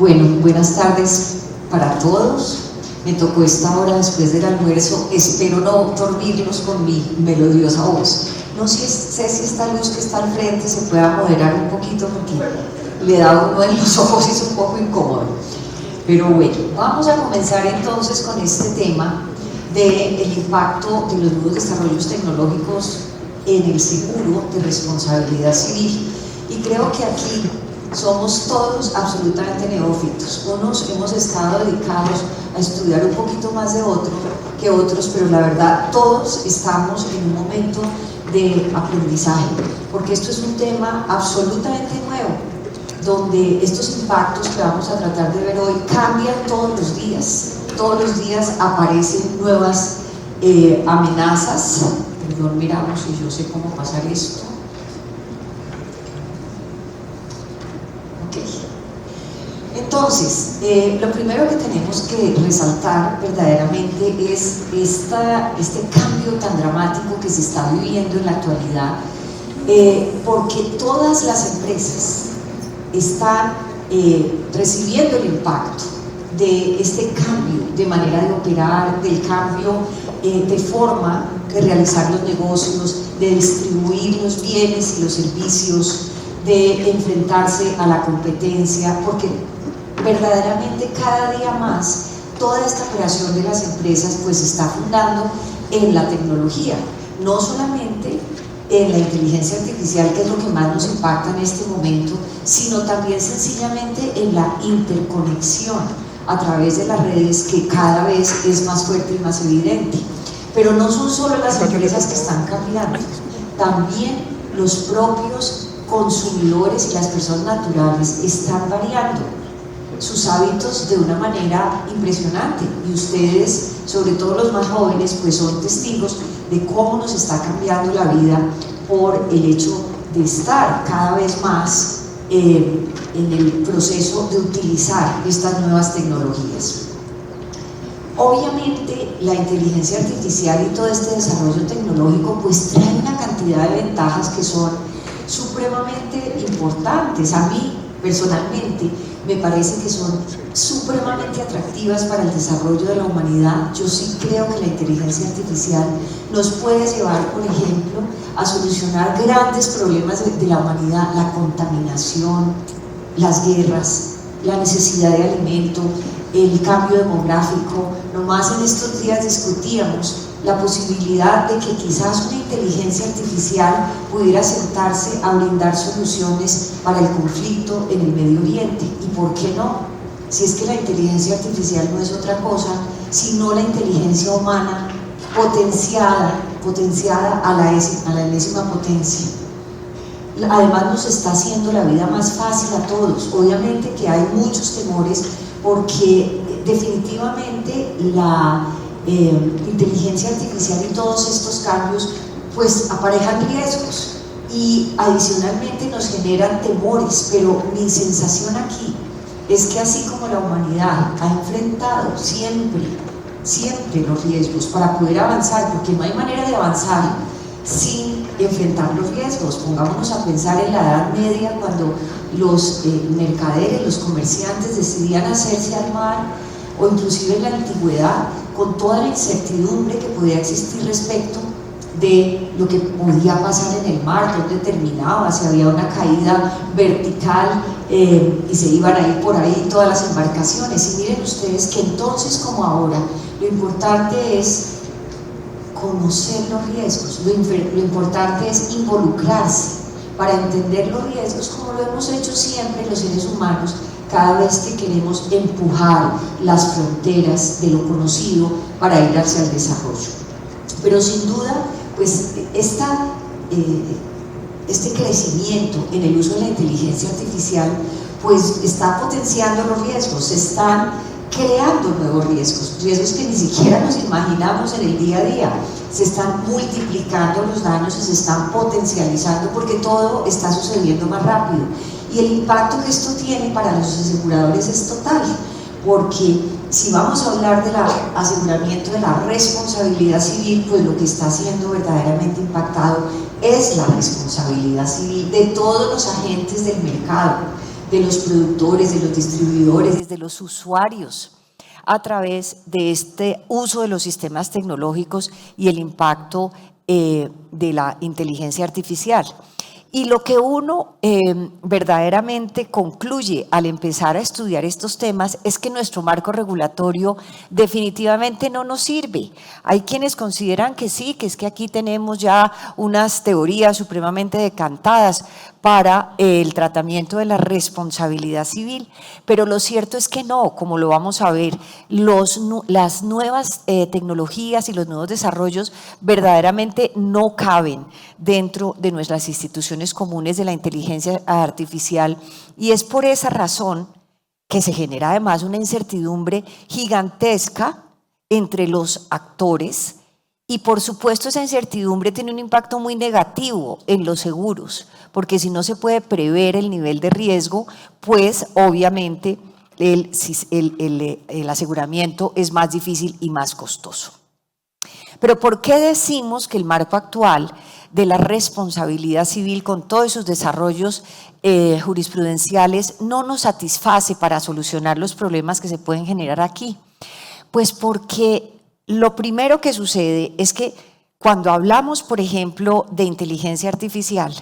Bueno, buenas tardes para todos. Me tocó esta hora después del almuerzo. Espero no dormirlos con mi melodiosa voz. No sé si esta luz que está al frente se pueda moderar un poquito porque le da a uno en los ojos y es un poco incómodo. Pero bueno, vamos a comenzar entonces con este tema del impacto de los nuevos desarrollos tecnológicos en el seguro de responsabilidad civil. Y creo que aquí somos todos absolutamente neófitos. Unos hemos estado dedicados a estudiar un poquito más de que otros, pero la verdad todos estamos en un momento de aprendizaje, porque esto es un tema absolutamente nuevo, donde estos impactos que vamos a tratar de ver hoy cambian todos los días. Todos los días aparecen nuevas amenazas. Perdón, miramos si yo sé cómo pasar esto. Entonces, lo primero que tenemos que resaltar verdaderamente es este cambio tan dramático que se está viviendo en la actualidad, porque todas las empresas están recibiendo el impacto de este cambio de manera de operar, del cambio de forma de realizar los negocios, de distribuir los bienes y los servicios, de enfrentarse a la competencia, porque verdaderamente cada día más toda esta creación de las empresas pues se está fundando en la tecnología, no solamente en la inteligencia artificial, que es lo que más nos impacta en este momento, sino también sencillamente en la interconexión a través de las redes, que cada vez es más fuerte y más evidente. Pero no son solo las empresas que están cambiando, también los propios consumidores y las personas naturales están variando sus hábitos de una manera impresionante, y ustedes, sobre todo los más jóvenes, pues son testigos de cómo nos está cambiando la vida por el hecho de estar cada vez más en el proceso de utilizar estas nuevas tecnologías. Obviamente la inteligencia artificial y todo este desarrollo tecnológico pues trae una cantidad de ventajas que son supremamente importantes. A mí personalmente me parece que son supremamente atractivas para el desarrollo de la humanidad. Yo sí creo que la inteligencia artificial nos puede llevar, por ejemplo, a solucionar grandes problemas de la humanidad: la contaminación, las guerras, la necesidad de alimento, el cambio demográfico. Nomás en estos días discutíamos la posibilidad de que quizás una inteligencia artificial pudiera sentarse a brindar soluciones para el conflicto en el Medio Oriente. ¿Y por qué no? Si es que la inteligencia artificial no es otra cosa sino la inteligencia humana potenciada a la enésima potencia. Además nos está haciendo la vida más fácil a todos. Obviamente que hay muchos temores, porque definitivamente la inteligencia artificial y todos estos cambios pues aparejan riesgos y adicionalmente nos generan temores, pero mi sensación aquí es que así como la humanidad ha enfrentado siempre los riesgos para poder avanzar, porque no hay manera de avanzar sin enfrentar los riesgos. Pongámonos a pensar en la Edad Media, cuando los mercaderes, los comerciantes decidían hacerse al mar, o inclusive en la antigüedad, con toda la incertidumbre que podía existir respecto de lo que podía pasar en el mar, dónde terminaba, si había una caída vertical y se iban a ir por ahí todas las embarcaciones. Y miren ustedes que entonces como ahora lo importante es conocer los riesgos, lo importante es involucrarse para entender los riesgos, como lo hemos hecho siempre los seres humanos cada vez que queremos empujar las fronteras de lo conocido para ir hacia el desarrollo. Pero sin duda, pues este crecimiento en el uso de la inteligencia artificial pues está potenciando los riesgos, se están creando nuevos riesgos que ni siquiera nos imaginamos en el día a día. Se están multiplicando los daños y se están potencializando porque todo está sucediendo más rápido. Y el impacto que esto tiene para los aseguradores es total, porque si vamos a hablar del aseguramiento de la responsabilidad civil, pues lo que está siendo verdaderamente impactado es la responsabilidad civil de todos los agentes del mercado, de los productores, de los distribuidores, de los usuarios, a través de este uso de los sistemas tecnológicos y el impacto de la inteligencia artificial. Y lo que uno verdaderamente concluye al empezar a estudiar estos temas es que nuestro marco regulatorio definitivamente no nos sirve. Hay quienes consideran que sí, que es que aquí tenemos ya unas teorías supremamente decantadas para el tratamiento de la responsabilidad civil, pero lo cierto es que no, como lo vamos a ver, las nuevas tecnologías y los nuevos desarrollos verdaderamente no caben dentro de nuestras instituciones comunes de la inteligencia artificial, y es por esa razón que se genera además una incertidumbre gigantesca entre los actores, y por supuesto esa incertidumbre tiene un impacto muy negativo en los seguros, porque si no se puede prever el nivel de riesgo, pues obviamente el aseguramiento es más difícil y más costoso. Pero ¿por qué decimos que el marco actual de la responsabilidad civil, con todos sus desarrollos jurisprudenciales, no nos satisface para solucionar los problemas que se pueden generar aquí? Pues porque lo primero que sucede es que cuando hablamos, por ejemplo, de inteligencia artificial,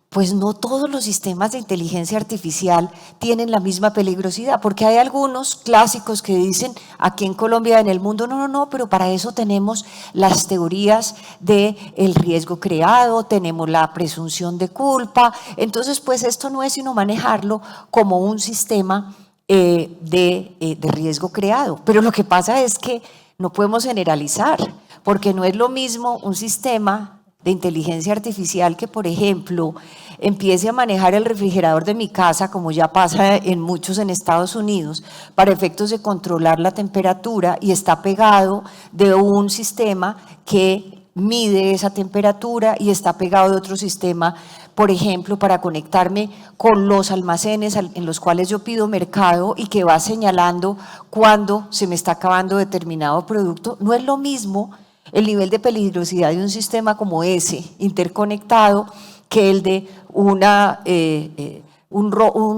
pues no todos los sistemas de inteligencia artificial tienen la misma peligrosidad, porque hay algunos clásicos que dicen aquí en Colombia, en el mundo, no, pero para eso tenemos las teorías del riesgo creado, tenemos la presunción de culpa, entonces pues esto no es sino manejarlo como un sistema de riesgo creado. Pero lo que pasa es que no podemos generalizar, porque no es lo mismo un sistema de inteligencia artificial que, por ejemplo, empiece a manejar el refrigerador de mi casa, como ya pasa en muchos en Estados Unidos, para efectos de controlar la temperatura, y está pegado de un sistema que mide esa temperatura, y está pegado de otro sistema, por ejemplo, para conectarme con los almacenes en los cuales yo pido mercado y que va señalando cuando se me está acabando determinado producto. No es lo mismo el nivel de peligrosidad de un sistema como ese, interconectado, que el de un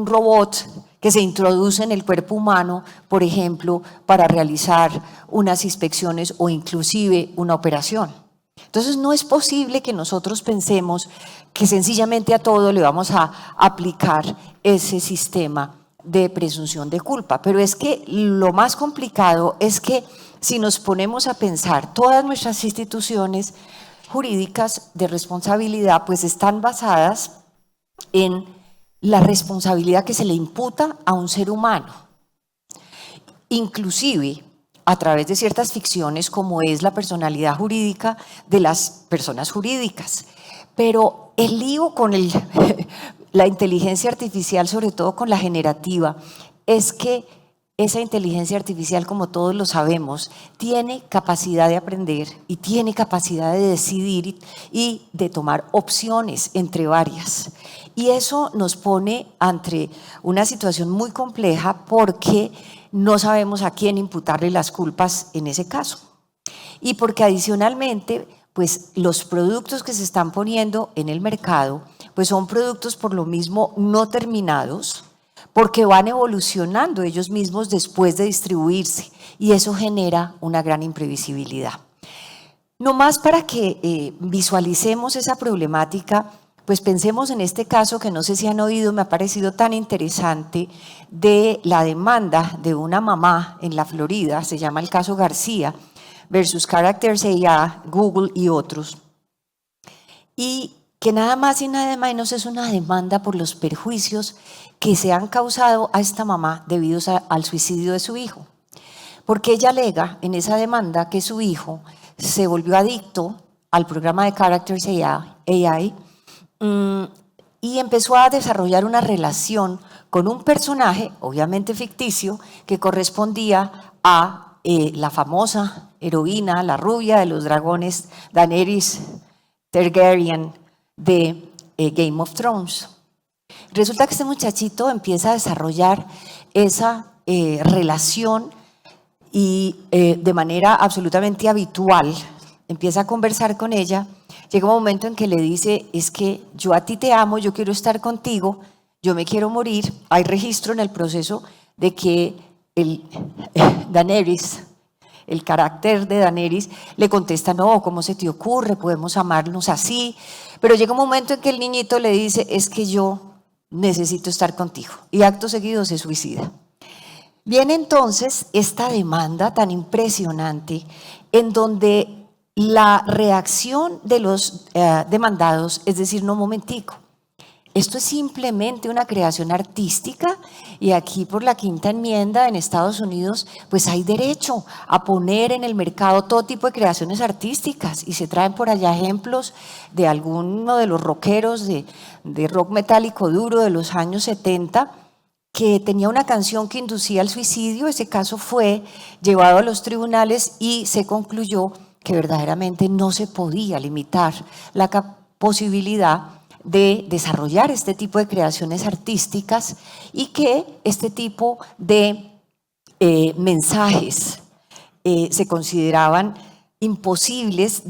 robot que se introduce en el cuerpo humano, por ejemplo, para realizar unas inspecciones o inclusive una operación. Entonces no es posible que nosotros pensemos que sencillamente a todo le vamos a aplicar ese sistema de presunción de culpa, pero es que lo más complicado es que si nos ponemos a pensar, todas nuestras instituciones jurídicas de responsabilidad pues están basadas en la responsabilidad que se le imputa a un ser humano, inclusive a través de ciertas ficciones como es la personalidad jurídica de las personas jurídicas. Pero el lío con la inteligencia artificial, sobre todo con la generativa, es que esa inteligencia artificial, como todos lo sabemos, tiene capacidad de aprender y tiene capacidad de decidir y de tomar opciones entre varias. Y eso nos pone ante una situación muy compleja porque no sabemos a quién imputarle las culpas en ese caso. Y porque adicionalmente, pues los productos que se están poniendo en el mercado, pues son productos por lo mismo no terminados, porque van evolucionando ellos mismos después de distribuirse, y eso genera una gran imprevisibilidad. No más para que visualicemos esa problemática, pues pensemos en este caso que no sé si han oído, me ha parecido tan interesante, de la demanda de una mamá en la Florida, se llama el caso García, versus Characters AI, Google y otros, y que nada más y nada menos es una demanda por los perjuicios que se han causado a esta mamá debido al suicidio de su hijo. Porque ella alega en esa demanda que su hijo se volvió adicto al programa de Characters AI y empezó a desarrollar una relación con un personaje, obviamente ficticio, que correspondía a la famosa heroína, la rubia de los dragones, Daenerys Targaryen, de Game of Thrones. Resulta que este muchachito empieza a desarrollar esa relación y de manera absolutamente habitual empieza a conversar con ella. Llega un momento en que le dice, es que yo a ti te amo, yo quiero estar contigo, yo me quiero morir, hay registro en el proceso de que Daenerys, el carácter de Daenerys, le contesta, no, ¿cómo se te ocurre? Podemos amarnos así. Pero llega un momento en que el niñito le dice, es que yo necesito estar contigo. Y acto seguido se suicida. Viene entonces esta demanda tan impresionante en donde la reacción de los demandados es decir, no, momentico, esto es simplemente una creación artística y aquí por la Quinta Enmienda en Estados Unidos pues hay derecho a poner en el mercado todo tipo de creaciones artísticas y se traen por allá ejemplos de alguno de los rockeros de rock metálico duro de los años 70 que tenía una canción que inducía al suicidio. Ese caso fue llevado a los tribunales y se concluyó que verdaderamente no se podía limitar la posibilidad de desarrollar este tipo de creaciones artísticas y que este tipo de mensajes se consideraban imposibles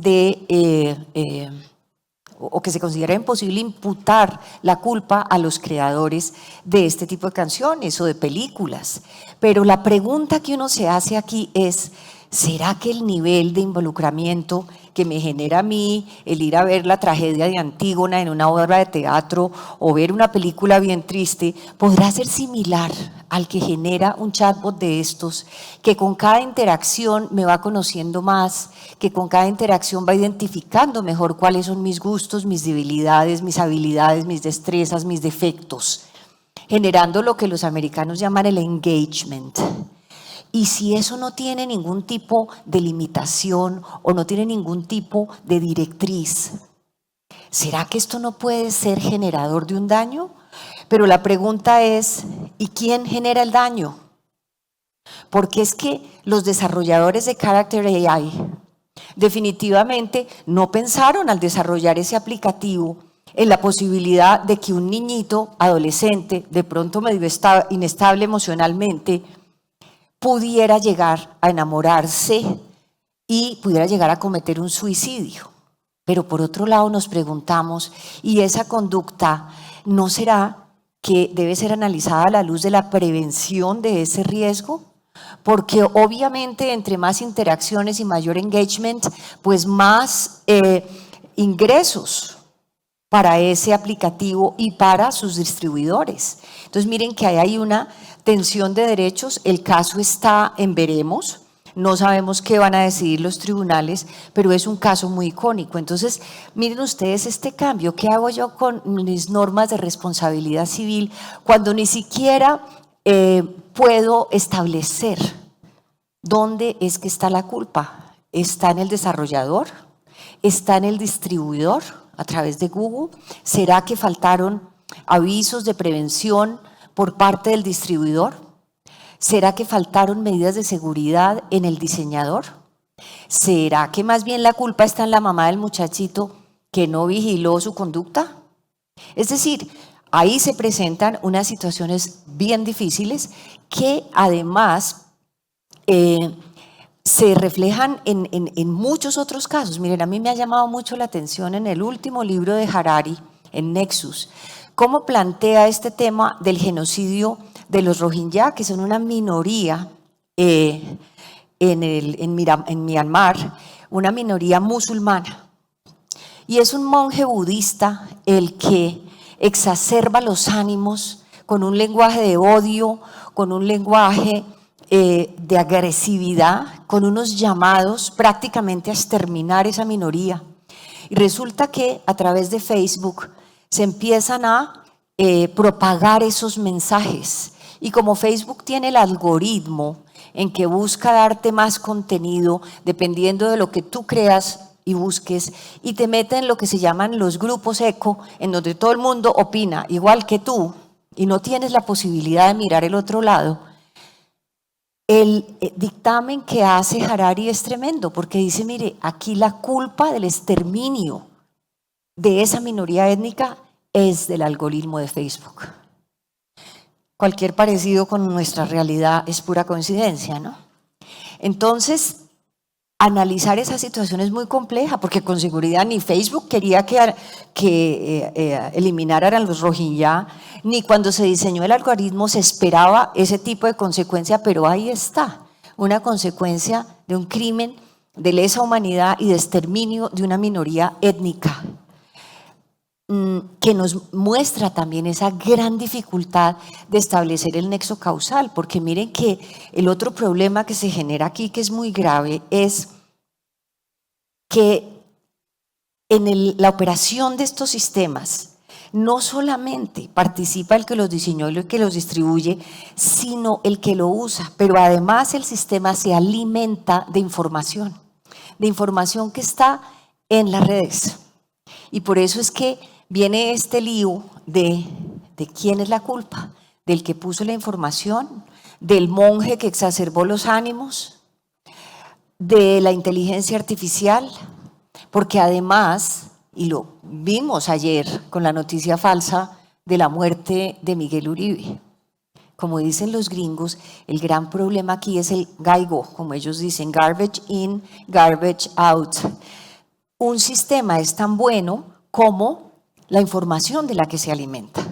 o que se considera imposible imputar la culpa a los creadores de este tipo de canciones o de películas. Pero la pregunta que uno se hace aquí es, ¿será que el nivel de involucramiento que me genera a mí el ir a ver la tragedia de Antígona en una obra de teatro o ver una película bien triste podrá ser similar al que genera un chatbot de estos, que con cada interacción me va conociendo más, que con cada interacción va identificando mejor cuáles son mis gustos, mis debilidades, mis habilidades, mis destrezas, mis defectos, generando lo que los americanos llaman el engagement? Y si eso no tiene ningún tipo de limitación o no tiene ningún tipo de directriz, ¿será que esto no puede ser generador de un daño? Pero la pregunta es, ¿y quién genera el daño? Porque es que los desarrolladores de Character AI definitivamente no pensaron al desarrollar ese aplicativo en la posibilidad de que un niñito adolescente, de pronto medio inestable emocionalmente, pudiera llegar a enamorarse y pudiera llegar a cometer un suicidio. Pero por otro lado nos preguntamos, ¿y esa conducta no será que debe ser analizada a la luz de la prevención de ese riesgo? Porque obviamente entre más interacciones y mayor engagement, pues más ingresos para ese aplicativo y para sus distribuidores. Entonces miren que ahí hay una tensión de derechos, el caso está en veremos, no sabemos qué van a decidir los tribunales, pero es un caso muy icónico. Entonces miren ustedes este cambio, ¿qué hago yo con mis normas de responsabilidad civil cuando ni siquiera puedo establecer dónde es que está la culpa? ¿Está en el desarrollador? ¿Está en el distribuidor a través de Google? ¿Será que faltaron avisos de prevención por parte del distribuidor? ¿Será que faltaron medidas de seguridad en el diseñador? ¿Será que más bien la culpa está en la mamá del muchachito que no vigiló su conducta? Es decir, ahí se presentan unas situaciones bien difíciles que además se reflejan en muchos otros casos. Miren, a mí me ha llamado mucho la atención en el último libro de Harari, en Nexus, cómo plantea este tema del genocidio de los Rohingya, que son una minoría en Myanmar, una minoría musulmana. Y es un monje budista el que exacerba los ánimos con un lenguaje de odio, con un lenguaje de agresividad, con unos llamados prácticamente a exterminar esa minoría. Y resulta que a través de Facebook se empiezan a propagar esos mensajes. Y como Facebook tiene el algoritmo en que busca darte más contenido dependiendo de lo que tú creas y busques, y te mete en lo que se llaman los grupos eco, en donde todo el mundo opina igual que tú y no tienes la posibilidad de mirar el otro lado. El dictamen que hace Harari es tremendo porque dice, mire, aquí la culpa del exterminio de esa minoría étnica es del algoritmo de Facebook. Cualquier parecido con nuestra realidad es pura coincidencia, ¿no? Entonces, analizar esa situación es muy compleja, porque con seguridad ni Facebook quería que eliminaran a los Rohingya, ni cuando se diseñó el algoritmo se esperaba ese tipo de consecuencia, pero ahí está, una consecuencia de un crimen de lesa humanidad y de exterminio de una minoría étnica, que nos muestra también esa gran dificultad de establecer el nexo causal, porque miren que el otro problema que se genera aquí, que es muy grave, es que en la operación de estos sistemas no solamente participa el que los diseñó y el que los distribuye, sino el que lo usa, pero además el sistema se alimenta de información que está en las redes. Y por eso es que viene este lío de quién es la culpa, del que puso la información, del monje que exacerbó los ánimos, de la inteligencia artificial, porque además, y lo vimos ayer con la noticia falsa de la muerte de Miguel Uribe, como dicen los gringos, el gran problema aquí es el GAIGO, como ellos dicen, garbage in, garbage out. Un sistema es tan bueno como la información de la que se alimenta.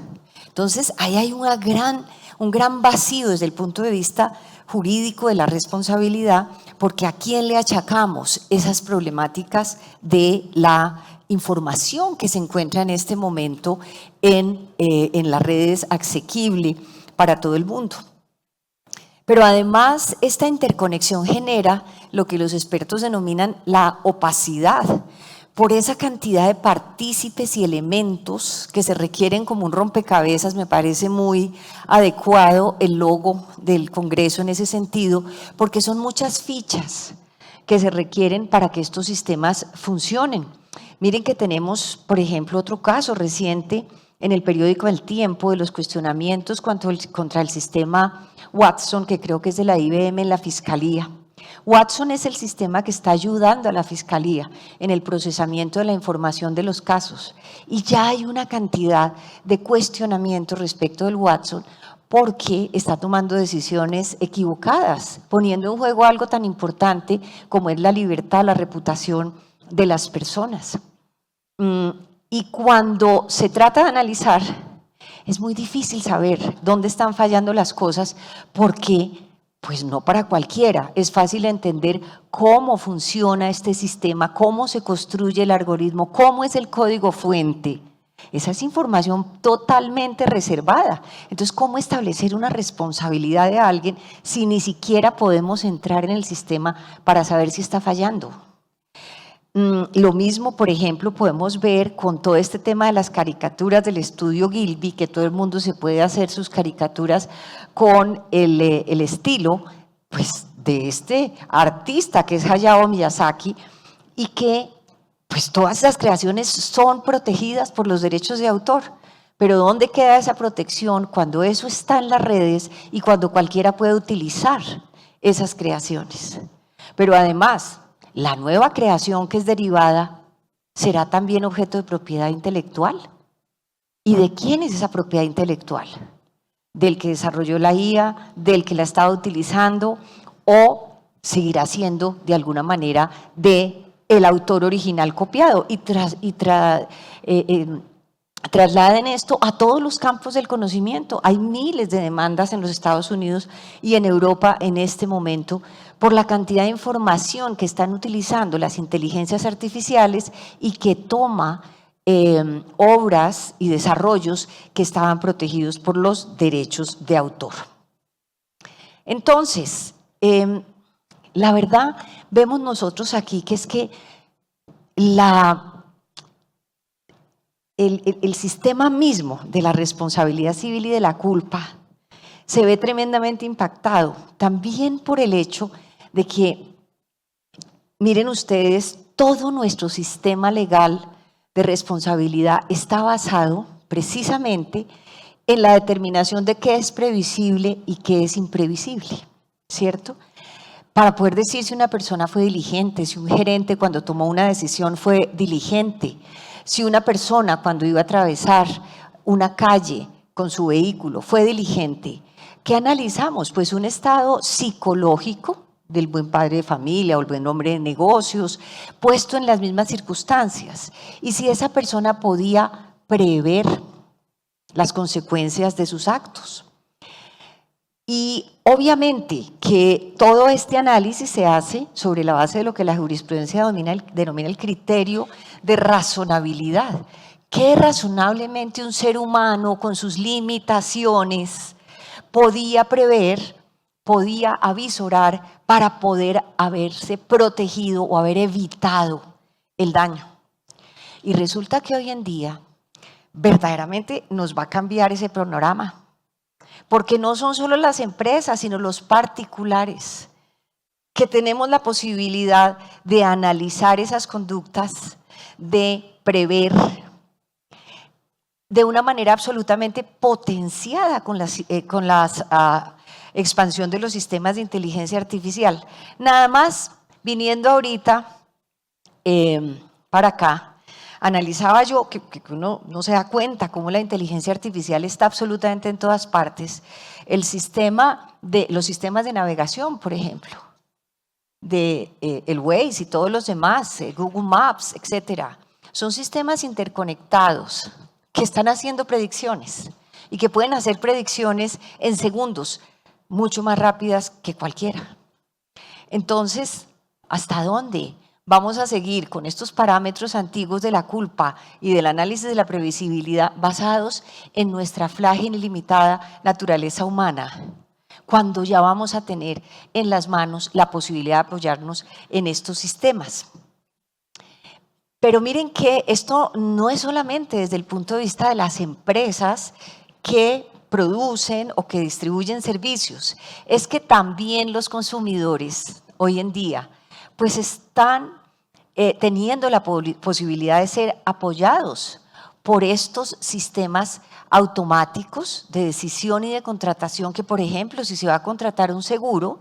Entonces, ahí hay un gran vacío desde el punto de vista jurídico de la responsabilidad, porque ¿a quién le achacamos esas problemáticas de la información que se encuentra en este momento en las redes asequible para todo el mundo? Pero además esta interconexión genera lo que los expertos denominan la opacidad, por esa cantidad de partícipes y elementos que se requieren como un rompecabezas. Me parece muy adecuado el logo del Congreso en ese sentido, porque son muchas fichas que se requieren para que estos sistemas funcionen. Miren que tenemos, por ejemplo, otro caso reciente en el periódico El Tiempo de los cuestionamientos contra el sistema Watson, que creo que es de la IBM en la Fiscalía. Watson es el sistema que está ayudando a la Fiscalía en el procesamiento de la información de los casos, y ya hay una cantidad de cuestionamientos respecto del Watson porque está tomando decisiones equivocadas, poniendo en juego algo tan importante como es la libertad, la reputación de las personas. Y cuando se trata de analizar, es muy difícil saber dónde están fallando las cosas, porque pues no para cualquiera es fácil entender cómo funciona este sistema, cómo se construye el algoritmo, cómo es el código fuente. Esa es información totalmente reservada. Entonces, ¿cómo establecer una responsabilidad de alguien si ni siquiera podemos entrar en el sistema para saber si está fallando? Lo mismo, por ejemplo, podemos ver con todo este tema de las caricaturas del estudio Gilby, que todo el mundo se puede hacer sus caricaturas con el estilo pues, de este artista que es Hayao Miyazaki, y que pues, todas esas creaciones son protegidas por los derechos de autor. Pero ¿dónde queda esa protección cuando eso está en las redes y cuando cualquiera puede utilizar esas creaciones? Pero además, la nueva creación que es derivada será también objeto de propiedad intelectual. ¿Y de quién es esa propiedad intelectual? ¿Del que desarrolló la IA, del que la estaba utilizando, o seguirá siendo de alguna manera de el autor original copiado? Y trasladen esto a todos los campos del conocimiento. Hay miles de demandas en los Estados Unidos y en Europa en este momento por la cantidad de información que están utilizando las inteligencias artificiales y que toma obras y desarrollos que estaban protegidos por los derechos de autor. Entonces, la verdad, vemos nosotros aquí que es que el sistema mismo de la responsabilidad civil y de la culpa se ve tremendamente impactado, también por el hecho de que, miren ustedes, todo nuestro sistema legal de responsabilidad está basado precisamente en la determinación de qué es previsible y qué es imprevisible, ¿cierto? Para poder decir si una persona fue diligente, si un gerente cuando tomó una decisión fue diligente, si una persona cuando iba a atravesar una calle con su vehículo fue diligente. ¿Qué analizamos? Pues un estado psicológico del buen padre de familia o el buen hombre de negocios, puesto en las mismas circunstancias. Y si esa persona podía prever las consecuencias de sus actos. Y obviamente que todo este análisis se hace sobre la base de lo que la jurisprudencia denomina el criterio de razonabilidad. ¿Qué razonablemente un ser humano con sus limitaciones podía prever, podía avisorar para poder haberse protegido o haber evitado el daño? Y resulta que hoy en día verdaderamente nos va a cambiar ese panorama. Porque no son solo las empresas, sino los particulares, que tenemos la posibilidad de analizar esas conductas, de prever de una manera absolutamente potenciada con la expansión de los sistemas de inteligencia artificial. Nada más, viniendo ahorita para acá, analizaba yo que uno no se da cuenta cómo la inteligencia artificial está absolutamente en todas partes. Los sistemas de navegación, por ejemplo, el Waze y todos los demás, Google Maps, etcétera, son sistemas interconectados que están haciendo predicciones y que pueden hacer predicciones en segundos, mucho más rápidas que cualquiera. Entonces, ¿hasta dónde vamos a seguir con estos parámetros antiguos de la culpa y del análisis de la previsibilidad basados en nuestra frágil y limitada naturaleza humana, cuando ya vamos a tener en las manos la posibilidad de apoyarnos en estos sistemas? Pero miren que esto no es solamente desde el punto de vista de las empresas que producen o que distribuyen servicios, es que también los consumidores hoy en día pues están teniendo la posibilidad de ser apoyados por estos sistemas automáticos de decisión y de contratación que, por ejemplo, si se va a contratar un seguro,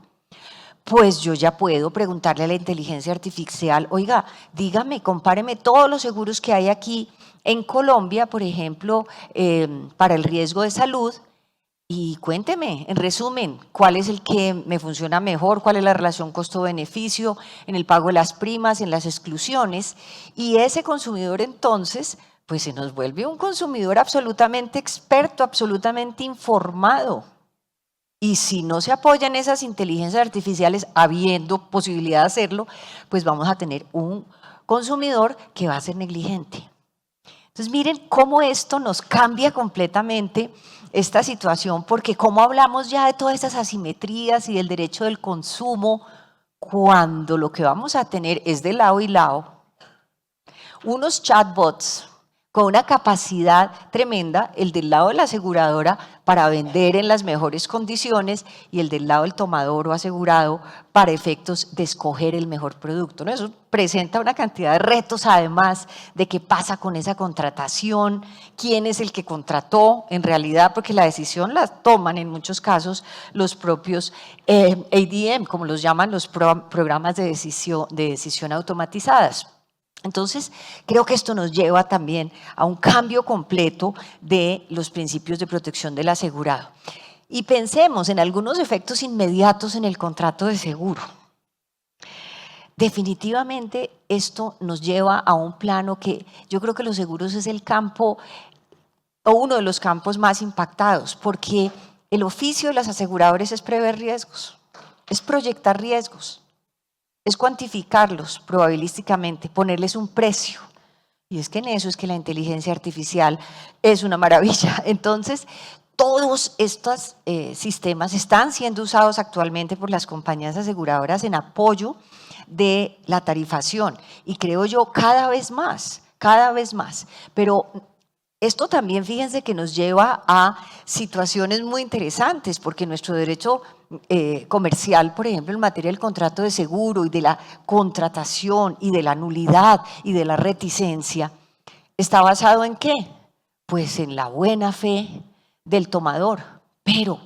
pues yo ya puedo preguntarle a la inteligencia artificial, oiga, dígame, compáreme todos los seguros que hay aquí en Colombia, por ejemplo, para el riesgo de salud, y cuénteme, en resumen, cuál es el que me funciona mejor, cuál es la relación costo-beneficio en el pago de las primas, en las exclusiones, y ese consumidor entonces, pues se nos vuelve un consumidor absolutamente experto, absolutamente informado. Y si no se apoyan esas inteligencias artificiales, habiendo posibilidad de hacerlo, pues vamos a tener un consumidor que va a ser negligente. Entonces miren cómo esto nos cambia completamente esta situación, porque cómo hablamos ya de todas estas asimetrías y del derecho del consumo, cuando lo que vamos a tener es de lado y lado unos chatbots con una capacidad tremenda, el del lado de la aseguradora para vender en las mejores condiciones y el del lado del tomador o asegurado para efectos de escoger el mejor producto, ¿no? Eso presenta una cantidad de retos, además de qué pasa con esa contratación, quién es el que contrató en realidad, porque la decisión la toman en muchos casos los propios ADM, como los llaman los programas de decisión automatizadas. Entonces, creo que esto nos lleva también a un cambio completo de los principios de protección del asegurado. Y pensemos en algunos efectos inmediatos en el contrato de seguro. Definitivamente esto nos lleva a un plano que yo creo que los seguros es el campo o uno de los campos más impactados, porque el oficio de los aseguradores es prever riesgos, es proyectar riesgos, es cuantificarlos probabilísticamente, ponerles un precio. Y es que en eso es que la inteligencia artificial es una maravilla. Entonces, todos estos sistemas están siendo usados actualmente por las compañías aseguradoras en apoyo de la tarifación. Y creo yo cada vez más. Pero esto también, fíjense, que nos lleva a situaciones muy interesantes, porque nuestro derecho comercial, por ejemplo, en materia del contrato de seguro y de la contratación y de la nulidad y de la reticencia, ¿está basado en qué? Pues en la buena fe del tomador, pero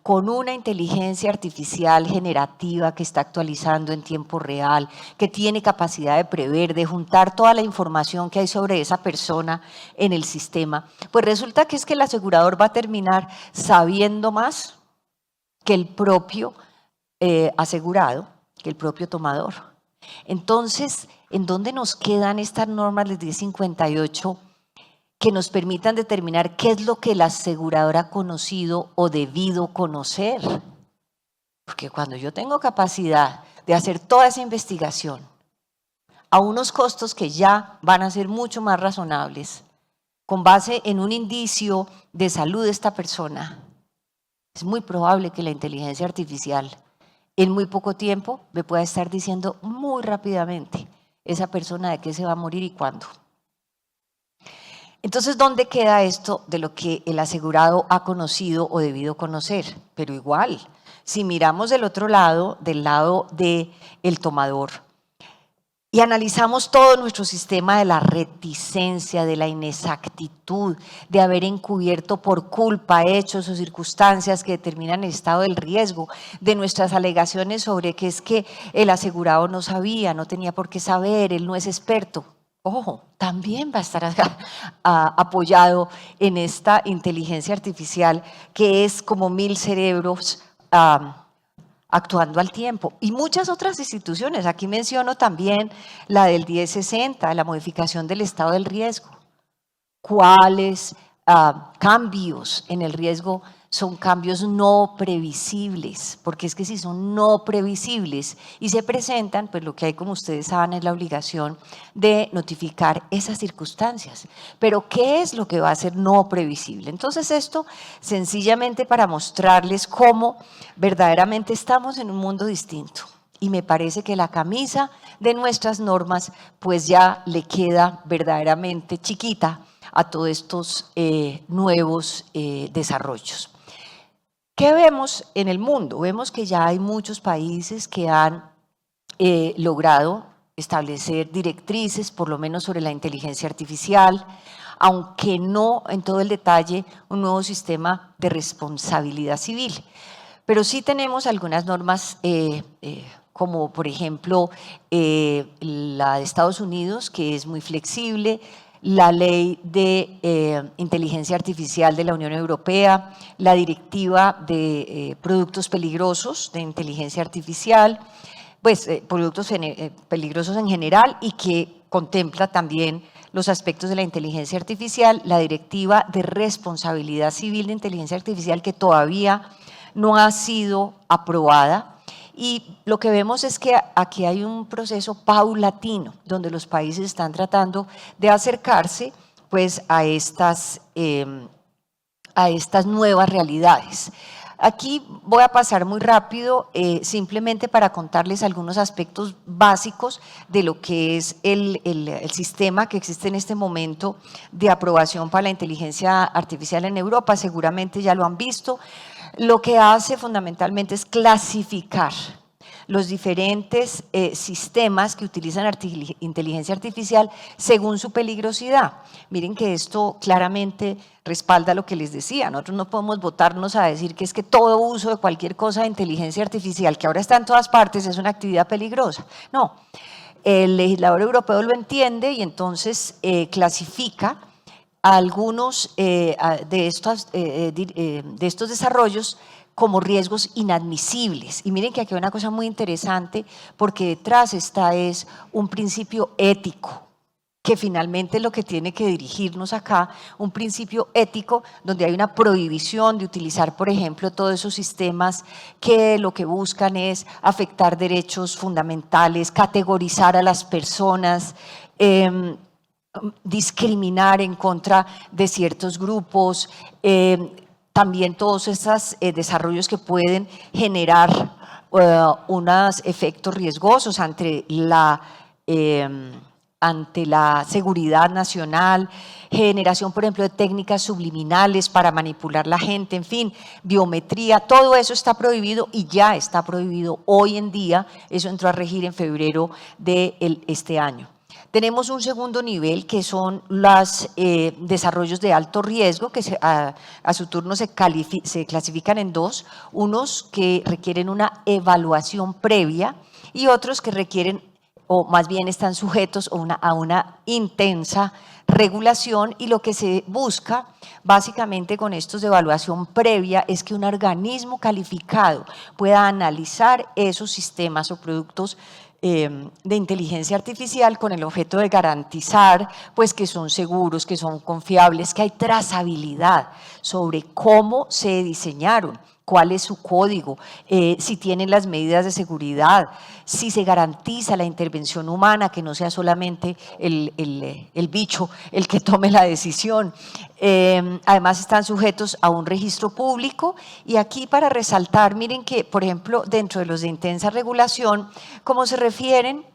con una inteligencia artificial generativa que está actualizando en tiempo real, que tiene capacidad de prever, de juntar toda la información que hay sobre esa persona en el sistema, pues resulta que es que el asegurador va a terminar sabiendo más que el propio asegurado, que el propio tomador. Entonces, ¿en dónde nos quedan estas normas del 1058 que nos permitan determinar qué es lo que el asegurador ha conocido o debido conocer? Porque cuando yo tengo capacidad de hacer toda esa investigación a unos costos que ya van a ser mucho más razonables, con base en un indicio de salud de esta persona, es muy probable que la inteligencia artificial en muy poco tiempo me pueda estar diciendo muy rápidamente esa persona de qué se va a morir y cuándo. Entonces, ¿dónde queda esto de lo que el asegurado ha conocido o debido conocer? Pero igual, si miramos del otro lado, del lado del tomador, y analizamos todo nuestro sistema de la reticencia, de la inexactitud, de haber encubierto por culpa hechos o circunstancias que determinan el estado del riesgo, de nuestras alegaciones sobre que es que el asegurado no sabía, no tenía por qué saber, él no es experto. Ojo, también va a estar apoyado en esta inteligencia artificial que es como 1000 cerebros actuando al tiempo. Y muchas otras instituciones, aquí menciono también la del 1060, la modificación del estado del riesgo. ¿Cuáles cambios en el riesgo son cambios no previsibles? Porque es que si son no previsibles y se presentan, pues lo que hay, como ustedes saben, es la obligación de notificar esas circunstancias. Pero ¿qué es lo que va a ser no previsible? Entonces esto sencillamente para mostrarles cómo verdaderamente estamos en un mundo distinto. Y me parece que la camisa de nuestras normas pues ya le queda verdaderamente chiquita a todos estos nuevos desarrollos. ¿Qué vemos en el mundo? Vemos que ya hay muchos países que han logrado establecer directrices, por lo menos sobre la inteligencia artificial, aunque no en todo el detalle un nuevo sistema de responsabilidad civil. Pero sí tenemos algunas normas como por ejemplo la de Estados Unidos, que es muy flexible, la ley de inteligencia artificial de la Unión Europea, la directiva de productos peligrosos de inteligencia artificial, pues productos peligrosos en general y que contempla también los aspectos de la inteligencia artificial, la directiva de responsabilidad civil de inteligencia artificial que todavía no ha sido aprobada. Y lo que vemos es que aquí hay un proceso paulatino donde los países están tratando de acercarse pues, a estas nuevas realidades. Aquí voy a pasar muy rápido simplemente para contarles algunos aspectos básicos de lo que es el sistema que existe en este momento de aprobación para la inteligencia artificial en Europa. Seguramente ya lo han visto. Lo que hace fundamentalmente es clasificar los diferentes sistemas que utilizan inteligencia artificial según su peligrosidad. Miren que esto claramente respalda lo que les decía. Nosotros no podemos botarnos a decir que es que todo uso de cualquier cosa de inteligencia artificial, que ahora está en todas partes, es una actividad peligrosa. No, el legislador europeo lo entiende y entonces clasifica algunos de estos desarrollos como riesgos inadmisibles. Y miren que aquí hay una cosa muy interesante porque detrás es un principio ético, que finalmente es lo que tiene que dirigirnos acá, un principio ético donde hay una prohibición de utilizar, por ejemplo, todos esos sistemas que lo que buscan es afectar derechos fundamentales, categorizar a las personas, discriminar en contra de ciertos grupos, también todos esos desarrollos que pueden generar unos efectos riesgosos ante la seguridad nacional, generación, por ejemplo, de técnicas subliminales para manipular la gente, en fin, biometría, todo eso está prohibido y ya está prohibido hoy en día. Eso entró a regir en febrero de este año. Tenemos un segundo nivel que son los desarrollos de alto riesgo que a su turno se clasifican en dos, unos que requieren una evaluación previa y otros que requieren o más bien están sujetos a una intensa regulación, y lo que se busca básicamente con estos de evaluación previa es que un organismo calificado pueda analizar esos sistemas o productos de inteligencia artificial con el objeto de garantizar pues que son seguros, que son confiables, que hay trazabilidad sobre cómo se diseñaron, cuál es su código, si tienen las medidas de seguridad, si se garantiza la intervención humana, que no sea solamente el bicho el que tome la decisión. Además están sujetos a un registro público, y aquí para resaltar, miren que, por ejemplo, dentro de los de intensa regulación, como se refieren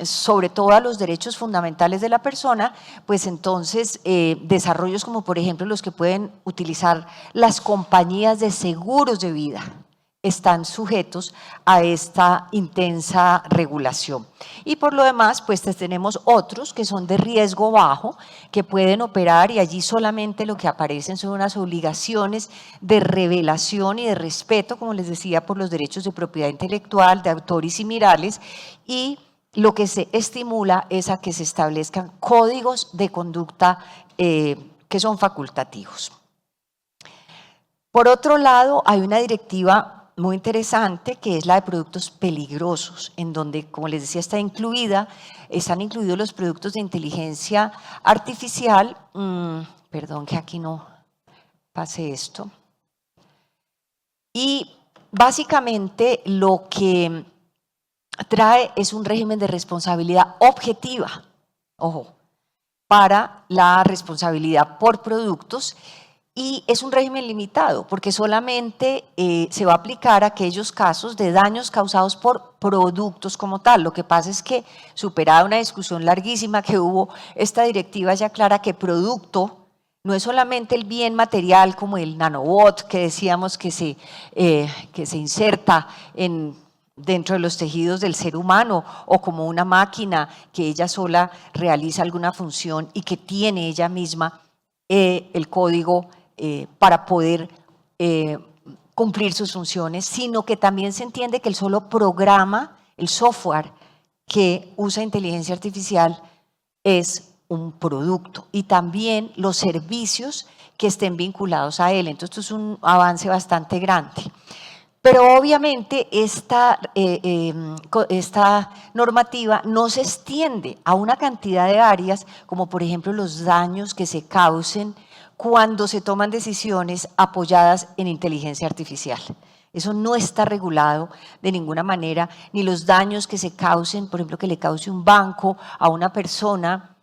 sobre todo a los derechos fundamentales de la persona, pues entonces desarrollos como por ejemplo los que pueden utilizar las compañías de seguros de vida están sujetos a esta intensa regulación. Y por lo demás, pues tenemos otros que son de riesgo bajo, que pueden operar, y allí solamente lo que aparecen son unas obligaciones de revelación y de respeto, como les decía, por los derechos de propiedad intelectual, de autor y similares, y lo que se estimula es a que se establezcan códigos de conducta que son facultativos. Por otro lado, hay una directiva muy interesante que es la de productos peligrosos, en donde, como les decía, están incluidos los productos de inteligencia artificial. Perdón que aquí no pase esto. Y básicamente lo que trae es un régimen de responsabilidad objetiva, ojo, para la responsabilidad por productos, y es un régimen limitado porque solamente se va a aplicar a aquellos casos de daños causados por productos como tal. Lo que pasa es que, superada una discusión larguísima que hubo, esta directiva ya aclara que producto no es solamente el bien material como el nanobot que decíamos que se inserta dentro de los tejidos del ser humano, o como una máquina que ella sola realiza alguna función y que tiene ella misma el código para poder cumplir sus funciones, sino que también se entiende que el solo programa, el software que usa inteligencia artificial es un producto, y también los servicios que estén vinculados a él. Entonces, esto es un avance bastante grande. Pero obviamente esta normativa no se extiende a una cantidad de áreas, como por ejemplo los daños que se causen cuando se toman decisiones apoyadas en inteligencia artificial. Eso no está regulado de ninguna manera, ni los daños que se causen, por ejemplo, que le cause un banco a una persona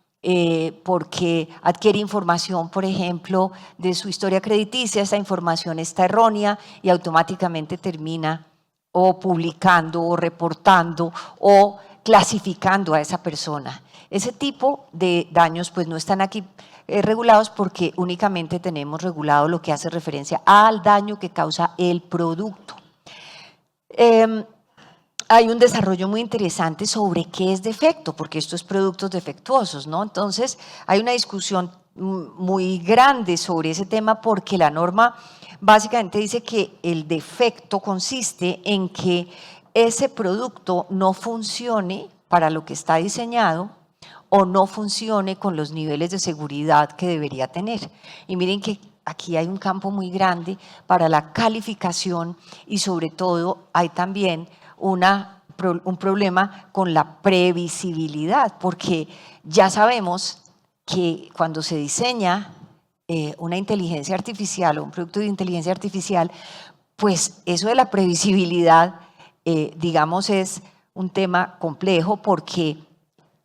porque adquiere información, por ejemplo, de su historia crediticia. Esa información está errónea y automáticamente termina o publicando o reportando o clasificando a esa persona. Ese tipo de daños pues no están aquí regulados, porque únicamente tenemos regulado lo que hace referencia al daño que causa el producto. Hay un desarrollo muy interesante sobre qué es defecto, porque esto es productos defectuosos, ¿no? Entonces, hay una discusión muy grande sobre ese tema, porque la norma básicamente dice que el defecto consiste en que ese producto no funcione para lo que está diseñado, o no funcione con los niveles de seguridad que debería tener. Y miren que aquí hay un campo muy grande para la calificación, y sobre todo hay también un problema con la previsibilidad, porque ya sabemos que cuando se diseña una inteligencia artificial o un producto de inteligencia artificial, pues eso de la previsibilidad, digamos, es un tema complejo, porque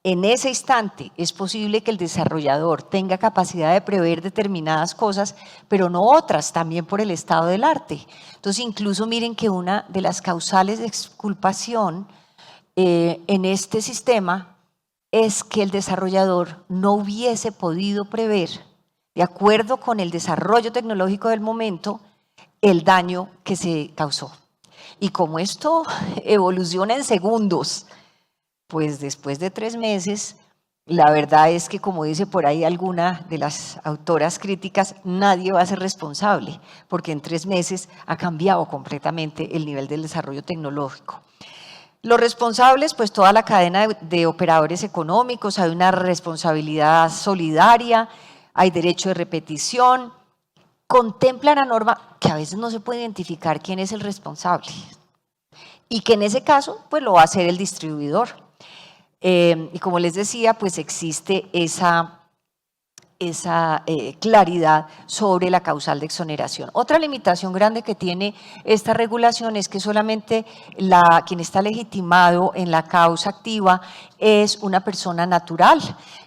en ese instante es posible que el desarrollador tenga capacidad de prever determinadas cosas, pero no otras, también por el estado del arte. Entonces, incluso miren que una de las causales de exculpación en este sistema es que el desarrollador no hubiese podido prever, de acuerdo con el desarrollo tecnológico del momento, el daño que se causó. Y como esto evoluciona en segundos, pues después de 3 meses, la verdad es que, como dice por ahí alguna de las autoras críticas, nadie va a ser responsable, porque en 3 meses ha cambiado completamente el nivel del desarrollo tecnológico. Los responsables, pues toda la cadena de operadores económicos, hay una responsabilidad solidaria, hay derecho de repetición, contempla la norma que a veces no se puede identificar quién es el responsable y que en ese caso pues lo va a hacer el distribuidor. Y como les decía, pues existe esa claridad sobre la causal de exoneración. Otra limitación grande que tiene esta regulación es que solamente quien está legitimado en la causa activa es una persona natural,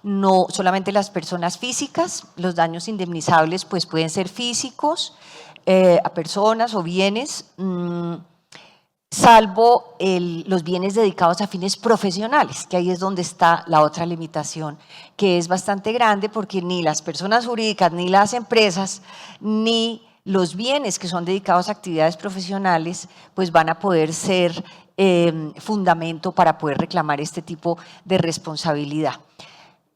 no solamente las personas físicas. Los daños indemnizables pues pueden ser físicos, a personas o bienes, salvo los bienes dedicados a fines profesionales, que ahí es donde está la otra limitación, que es bastante grande porque ni las personas jurídicas, ni las empresas, ni los bienes que son dedicados a actividades profesionales, pues van a poder ser fundamento para poder reclamar este tipo de responsabilidad.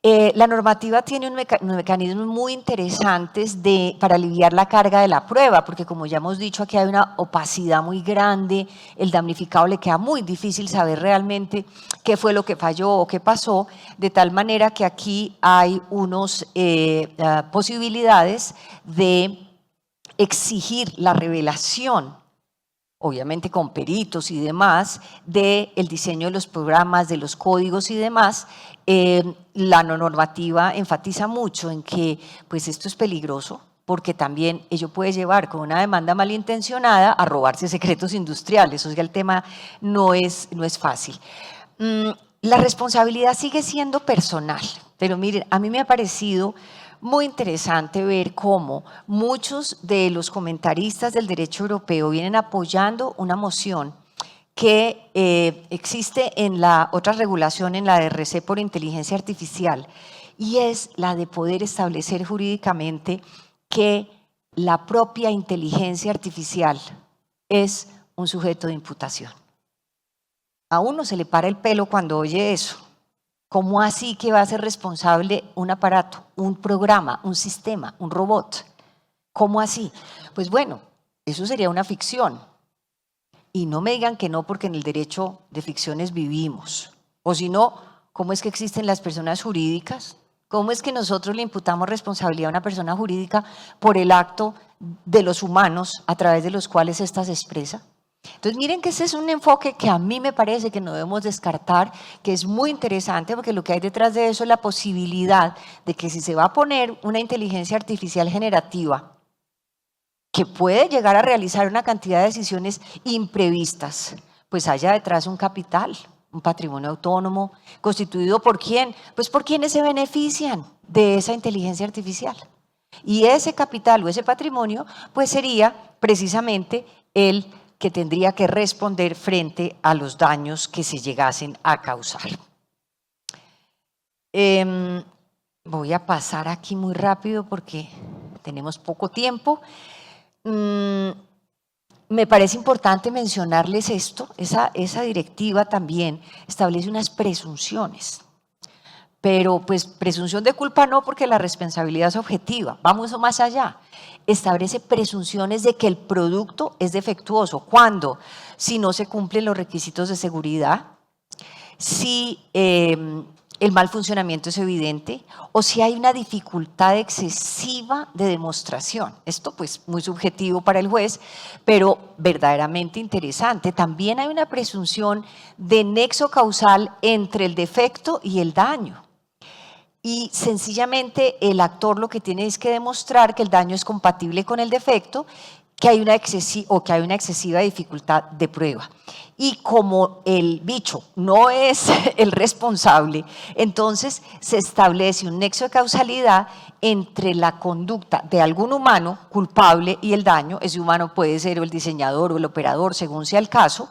La normativa tiene unos mecanismos muy interesantes para aliviar la carga de la prueba, porque como ya hemos dicho, aquí hay una opacidad muy grande, el damnificado le queda muy difícil saber realmente qué fue lo que falló o qué pasó, de tal manera que aquí hay unas posibilidades de exigir la revelación, obviamente con peritos y demás, del diseño de los programas, de los códigos y demás. La normativa enfatiza mucho en que pues esto es peligroso, porque también ello puede llevar con una demanda malintencionada a robarse secretos industriales, o sea, el tema no es fácil. La responsabilidad sigue siendo personal, pero miren, a mí me ha parecido muy interesante ver cómo muchos de los comentaristas del derecho europeo vienen apoyando una moción que existe en la otra regulación, en la de RC por inteligencia artificial, y es la de poder establecer jurídicamente que la propia inteligencia artificial es un sujeto de imputación. A uno se le para el pelo cuando oye eso. ¿Cómo así que va a ser responsable un aparato, un programa, un sistema, un robot? ¿Cómo así? Pues bueno, eso sería una ficción. Y no me digan que no, porque en el derecho de ficciones vivimos. O si no, ¿cómo es que existen las personas jurídicas? ¿Cómo es que nosotros le imputamos responsabilidad a una persona jurídica por el acto de los humanos a través de los cuales ésta se expresa? Entonces miren que ese es un enfoque que a mí me parece que no debemos descartar, que es muy interesante, porque lo que hay detrás de eso es la posibilidad de que si se va a poner una inteligencia artificial generativa que puede llegar a realizar una cantidad de decisiones imprevistas, pues haya detrás un capital, un patrimonio autónomo, constituido ¿por quién? Pues por quienes se benefician de esa inteligencia artificial. Y ese capital o ese patrimonio pues sería precisamente el que tendría que responder frente a los daños que se llegasen a causar. Voy a pasar aquí muy rápido porque tenemos poco tiempo. Me parece importante mencionarles esto, esa directiva también establece unas presunciones, pero pues presunción de culpa no, porque la responsabilidad es objetiva, vamos más allá. Establece presunciones de que el producto es defectuoso. ¿Cuándo? Si no se cumplen los requisitos de seguridad, si el mal funcionamiento es evidente o si hay una dificultad excesiva de demostración. Esto pues muy subjetivo para el juez, pero verdaderamente interesante. También hay una presunción de nexo causal entre el defecto y el daño. Y sencillamente el actor lo que tiene es que demostrar que el daño es compatible con el defecto, que hay una excesiva dificultad de prueba. Y como el bicho no es el responsable, entonces se establece un nexo de causalidad entre la conducta de algún humano culpable y el daño. Ese humano puede ser el diseñador o el operador, según sea el caso,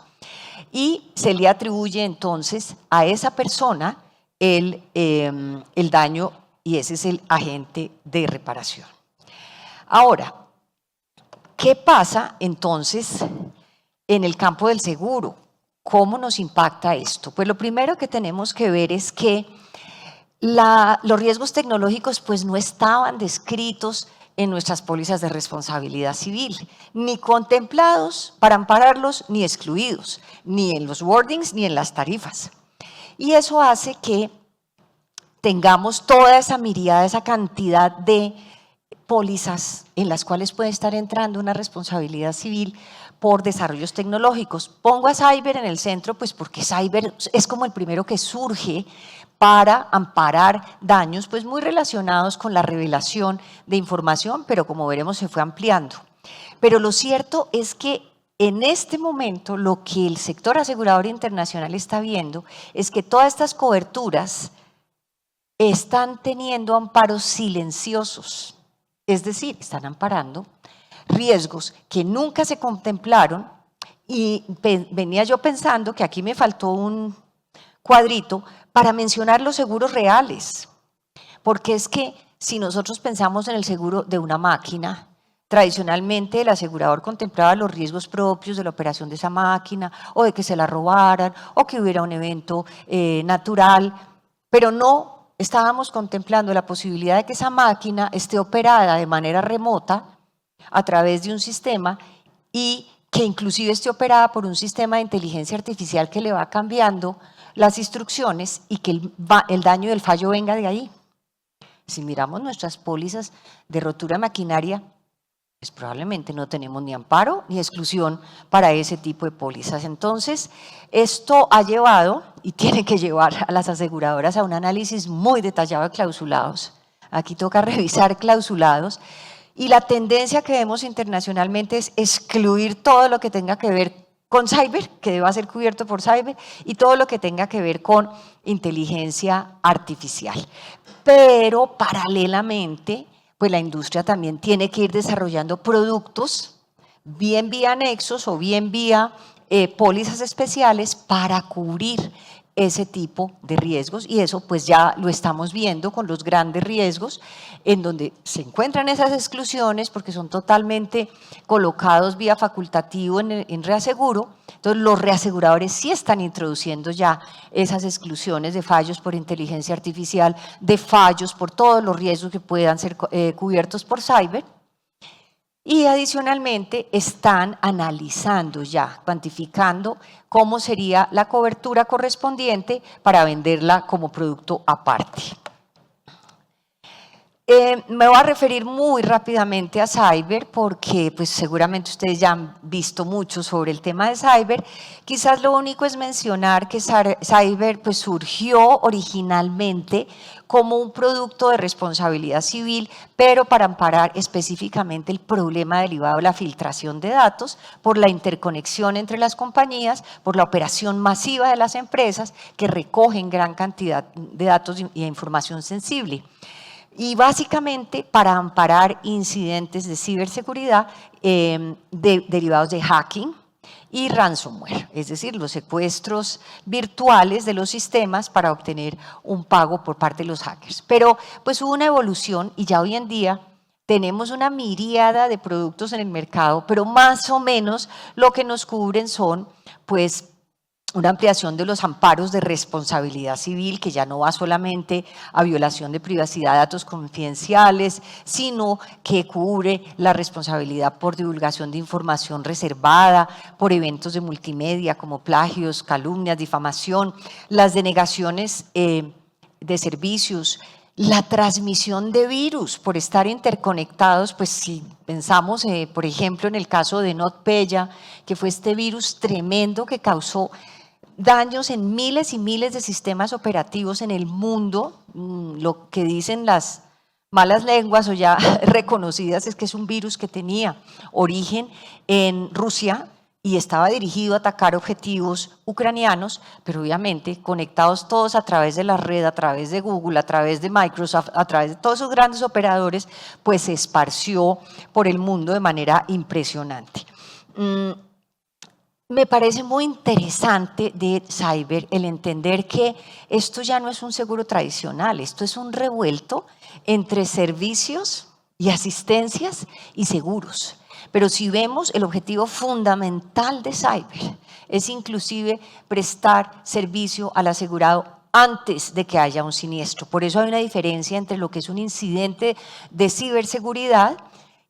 y se le atribuye entonces a esa persona el daño, y ese es el agente de reparación. Ahora, ¿qué pasa entonces en el campo del seguro? ¿Cómo nos impacta esto? Pues lo primero que tenemos que ver es que los riesgos tecnológicos pues no estaban descritos en nuestras pólizas de responsabilidad civil, ni contemplados para ampararlos, ni excluidos, ni en los wordings, ni en las tarifas. Y eso hace que tengamos toda esa miríada, esa cantidad de pólizas en las cuales puede estar entrando una responsabilidad civil por desarrollos tecnológicos. Pongo a Cyber en el centro, pues porque Cyber es como el primero que surge para amparar daños pues muy relacionados con la revelación de información, pero como veremos se fue ampliando. Pero lo cierto es que en este momento lo que el sector asegurador internacional está viendo es que todas estas coberturas están teniendo amparos silenciosos, es decir, están amparando riesgos que nunca se contemplaron y venía yo pensando que aquí me faltó un cuadrito para mencionar los seguros reales, porque es que si nosotros pensamos en el seguro de una máquina, tradicionalmente el asegurador contemplaba los riesgos propios de la operación de esa máquina, o de que se la robaran, o que hubiera un evento natural, pero no estábamos contemplando la posibilidad de que esa máquina esté operada de manera remota a través de un sistema y que inclusive esté operada por un sistema de inteligencia artificial que le va cambiando las instrucciones y que el daño del fallo venga de ahí. Si miramos nuestras pólizas de rotura de maquinaria, pues probablemente no tenemos ni amparo ni exclusión para ese tipo de pólizas. Entonces, esto ha llevado y tiene que llevar a las aseguradoras a un análisis muy detallado de clausulados. Aquí toca revisar clausulados y la tendencia que vemos internacionalmente es excluir todo lo que tenga que ver con cyber, que deba ser cubierto por cyber, y todo lo que tenga que ver con inteligencia artificial. Pero paralelamente, pues la industria también tiene que ir desarrollando productos, bien vía anexos o bien vía pólizas especiales para cubrir ese tipo de riesgos, y eso pues ya lo estamos viendo con los grandes riesgos en donde se encuentran esas exclusiones porque son totalmente colocados vía facultativo en reaseguro. Entonces los reaseguradores sí están introduciendo ya esas exclusiones de fallos por inteligencia artificial, de fallos por todos los riesgos que puedan ser cubiertos por cyber. Y adicionalmente están analizando ya, cuantificando cómo sería la cobertura correspondiente para venderla como producto aparte. Me voy a referir muy rápidamente a cyber porque pues seguramente ustedes ya han visto mucho sobre el tema de cyber. Quizás lo único es mencionar que cyber pues surgió originalmente como un producto de responsabilidad civil, pero para amparar específicamente el problema derivado de la filtración de datos por la interconexión entre las compañías, por la operación masiva de las empresas que recogen gran cantidad de datos y información sensible. Y básicamente para amparar incidentes de ciberseguridad derivados de hacking y ransomware, es decir, los secuestros virtuales de los sistemas para obtener un pago por parte de los hackers. Pero pues hubo una evolución y ya hoy en día tenemos una miríada de productos en el mercado, pero más o menos lo que nos cubren son pues una ampliación de los amparos de responsabilidad civil, que ya no va solamente a violación de privacidad de datos confidenciales, sino que cubre la responsabilidad por divulgación de información reservada, por eventos de multimedia como plagios, calumnias, difamación, las denegaciones de servicios, la transmisión de virus por estar interconectados. Pues si pensamos, por ejemplo, en el caso de NotPetya, que fue este virus tremendo que causó daños en miles y miles de sistemas operativos en el mundo. Lo que dicen las malas lenguas o ya reconocidas es que es un virus que tenía origen en Rusia y estaba dirigido a atacar objetivos ucranianos, pero obviamente conectados todos a través de la red, a través de Google, a través de Microsoft, a través de todos esos grandes operadores, pues se esparció por el mundo de manera impresionante. Me parece muy interesante de cyber el entender que esto ya no es un seguro tradicional, esto es un revuelto entre servicios y asistencias y seguros. Pero si vemos, el objetivo fundamental de cyber es inclusive prestar servicio al asegurado antes de que haya un siniestro. Por eso hay una diferencia entre lo que es un incidente de ciberseguridad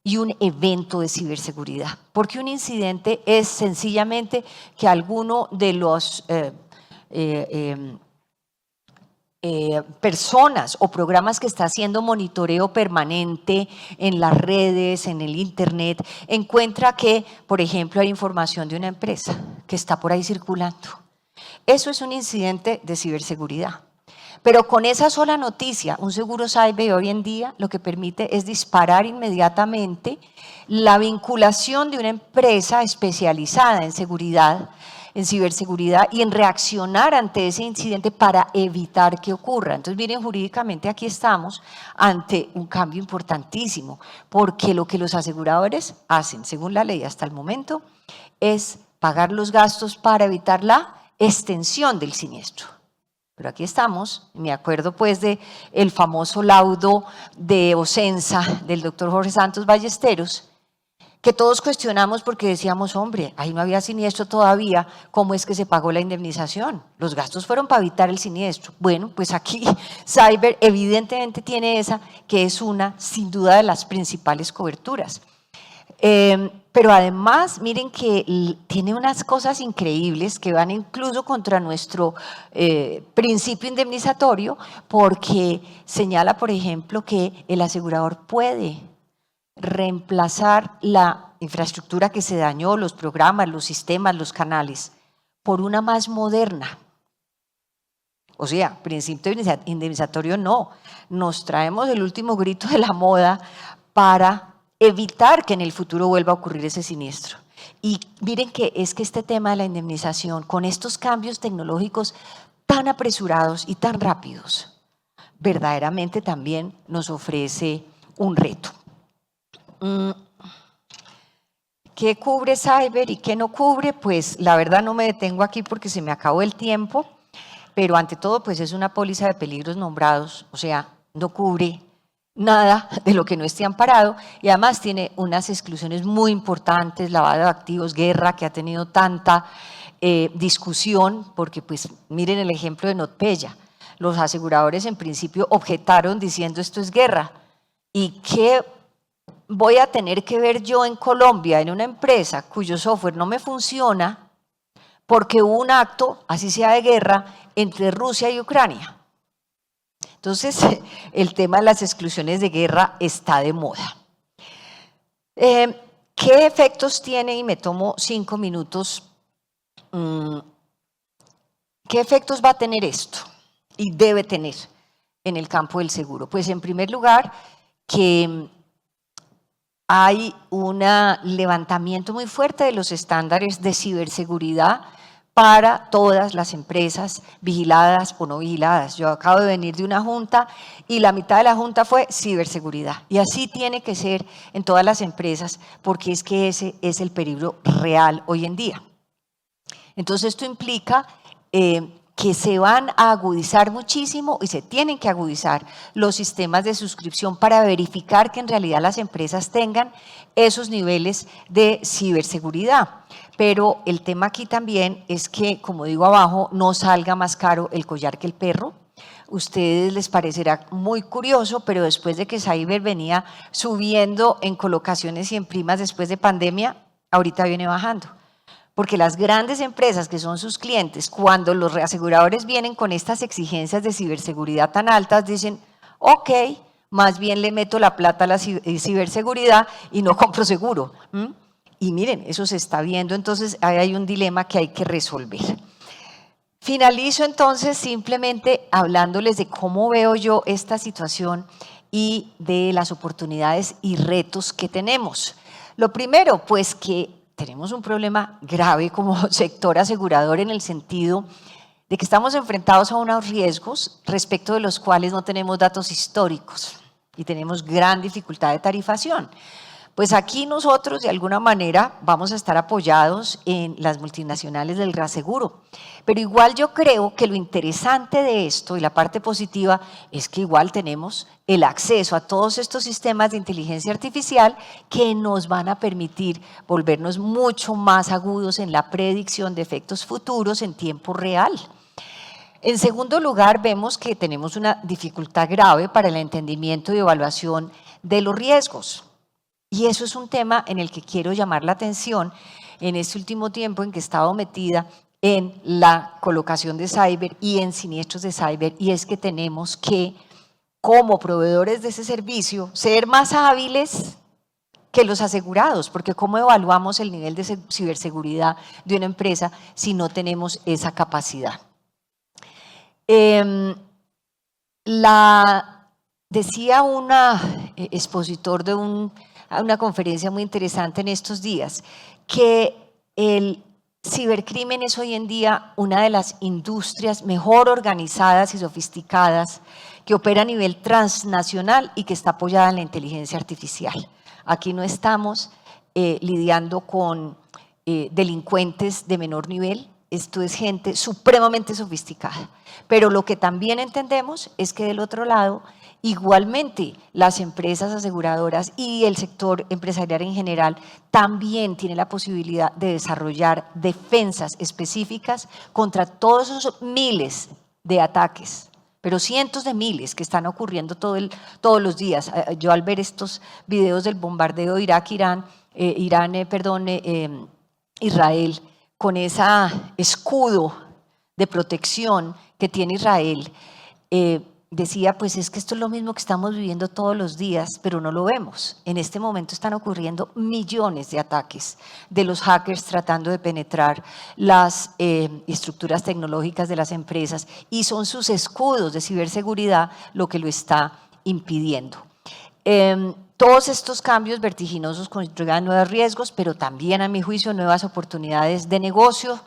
y un evento de ciberseguridad. Porque un incidente es sencillamente que alguno de los personas o programas que está haciendo monitoreo permanente en las redes, en el internet, encuentra que, por ejemplo, hay información de una empresa que está por ahí circulando. Eso es un incidente de ciberseguridad. Pero con esa sola noticia, un seguro cyber hoy en día lo que permite es disparar inmediatamente la vinculación de una empresa especializada en seguridad, en ciberseguridad y en reaccionar ante ese incidente para evitar que ocurra. Entonces, miren, jurídicamente aquí estamos ante un cambio importantísimo, porque lo que los aseguradores hacen, según la ley hasta el momento, es pagar los gastos para evitar la extensión del siniestro. Pero aquí estamos, me acuerdo pues de el famoso laudo de Ocensa del doctor Jorge Santos Ballesteros, que todos cuestionamos porque decíamos, hombre, ahí no había siniestro todavía, ¿cómo es que se pagó la indemnización? Los gastos fueron para evitar el siniestro. Bueno, pues aquí Cyber evidentemente tiene esa, que es una, sin duda, de las principales coberturas. Pero además, miren que tiene unas cosas increíbles que van incluso contra nuestro principio indemnizatorio, porque señala, por ejemplo, que el asegurador puede reemplazar la infraestructura que se dañó, los programas, los sistemas, los canales, por una más moderna. O sea, principio indemnizatorio no, nos traemos el último grito de la moda para evitar que en el futuro vuelva a ocurrir ese siniestro. Y miren que es que este tema de la indemnización, con estos cambios tecnológicos tan apresurados y tan rápidos, verdaderamente también nos ofrece un reto. ¿Qué cubre Cyber y qué no cubre? Pues la verdad no me detengo aquí porque se me acabó el tiempo, pero ante todo pues es una póliza de peligros nombrados, o sea, no cubre nada de lo que no esté amparado y además tiene unas exclusiones muy importantes, lavado de activos, guerra, que ha tenido tanta discusión, porque pues miren el ejemplo de NotPetya, los aseguradores en principio objetaron diciendo esto es guerra, y qué voy a tener que ver yo en Colombia en una empresa cuyo software no me funciona porque hubo un acto, así sea de guerra, entre Rusia y Ucrania. Entonces, el tema de las exclusiones de guerra está de moda. ¿Qué efectos tiene? Y me tomo 5 minutos. ¿Qué efectos va a tener esto? Y debe tener en el campo del seguro. Pues en primer lugar, que hay un levantamiento muy fuerte de los estándares de ciberseguridad para todas las empresas, vigiladas o no vigiladas. Yo acabo de venir de una junta y la mitad de la junta fue ciberseguridad. Y así tiene que ser en todas las empresas, porque es que ese es el peligro real hoy en día. Entonces esto implica que se van a agudizar muchísimo y se tienen que agudizar los sistemas de suscripción para verificar que en realidad las empresas tengan esos niveles de ciberseguridad. Pero el tema aquí también es que, como digo abajo, no salga más caro el collar que el perro. Ustedes les parecerá muy curioso, pero después de que Cyber venía subiendo en colocaciones y en primas después de pandemia, ahorita viene bajando. Porque las grandes empresas que son sus clientes, cuando los reaseguradores vienen con estas exigencias de ciberseguridad tan altas, dicen, ok, más bien le meto la plata a la ciberseguridad y no compro seguro. Y miren, eso se está viendo, entonces ahí hay un dilema que hay que resolver. Finalizo entonces simplemente hablándoles de cómo veo yo esta situación y de las oportunidades y retos que tenemos. Lo primero, pues que tenemos un problema grave como sector asegurador en el sentido de que estamos enfrentados a unos riesgos respecto de los cuales no tenemos datos históricos y tenemos gran dificultad de tarifación. Pues aquí nosotros de alguna manera vamos a estar apoyados en las multinacionales del reaseguro, pero igual yo creo que lo interesante de esto y la parte positiva es que igual tenemos el acceso a todos estos sistemas de inteligencia artificial que nos van a permitir volvernos mucho más agudos en la predicción de efectos futuros en tiempo real. En segundo lugar, vemos que tenemos una dificultad grave para el entendimiento y evaluación de los riesgos. Y eso es un tema en el que quiero llamar la atención en este último tiempo en que he estado metida en la colocación de cyber y en siniestros de cyber, y es que tenemos que, como proveedores de ese servicio, ser más hábiles que los asegurados, porque ¿cómo evaluamos el nivel de ciberseguridad de una empresa si no tenemos esa capacidad? Decía un expositor de una conferencia muy interesante en estos días, que el cibercrimen es hoy en día una de las industrias mejor organizadas y sofisticadas que opera a nivel transnacional y que está apoyada en la inteligencia artificial. Aquí no estamos lidiando con delincuentes de menor nivel, esto es gente supremamente sofisticada. Pero lo que también entendemos es que del otro lado, igualmente las empresas aseguradoras y el sector empresarial en general también tienen la posibilidad de desarrollar defensas específicas contra todos esos miles de ataques, pero cientos de miles que están ocurriendo todos los días. Yo al ver estos videos del bombardeo de Israel, con ese escudo de protección que tiene Israel, decía, pues es que esto es lo mismo que estamos viviendo todos los días, pero no lo vemos. En este momento están ocurriendo millones de ataques de los hackers tratando de penetrar las estructuras tecnológicas de las empresas, y son sus escudos de ciberseguridad lo que lo está impidiendo. Todos estos cambios vertiginosos conllevan nuevos riesgos, pero también, a mi juicio, nuevas oportunidades de negocio.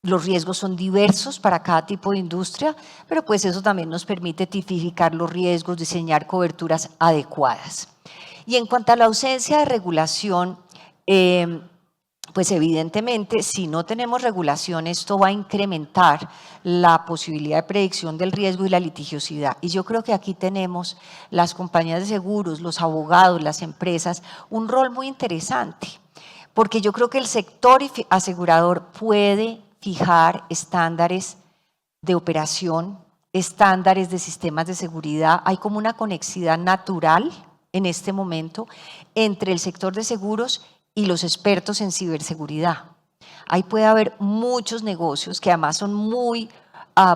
Los riesgos son diversos para cada tipo de industria, pero pues eso también nos permite tipificar los riesgos, diseñar coberturas adecuadas. Y en cuanto a la ausencia de regulación, pues evidentemente si no tenemos regulación esto va a incrementar la posibilidad de predicción del riesgo y la litigiosidad. Y yo creo que aquí tenemos las compañías de seguros, los abogados, las empresas, un rol muy interesante, porque yo creo que el sector asegurador puede fijar estándares de operación, estándares de sistemas de seguridad. Hay como una conexidad natural en este momento entre el sector de seguros y los expertos en ciberseguridad. Ahí puede haber muchos negocios que además son muy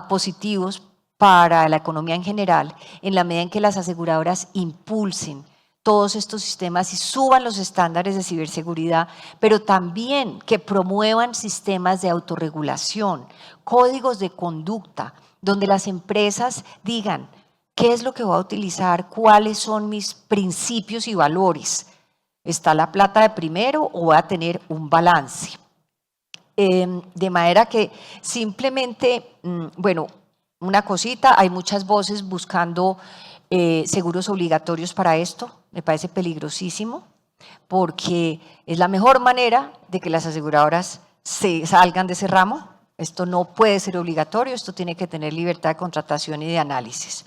positivos para la economía en general, en la medida en que las aseguradoras impulsen todos estos sistemas y suban los estándares de ciberseguridad, pero también que promuevan sistemas de autorregulación, códigos de conducta, donde las empresas digan qué es lo que voy a utilizar, cuáles son mis principios y valores. ¿Está la plata de primero o voy a tener un balance? De manera que simplemente, bueno, una cosita, hay muchas voces buscando seguros obligatorios para esto. Me parece peligrosísimo porque es la mejor manera de que las aseguradoras se salgan de ese ramo. Esto no puede ser obligatorio, esto tiene que tener libertad de contratación y de análisis.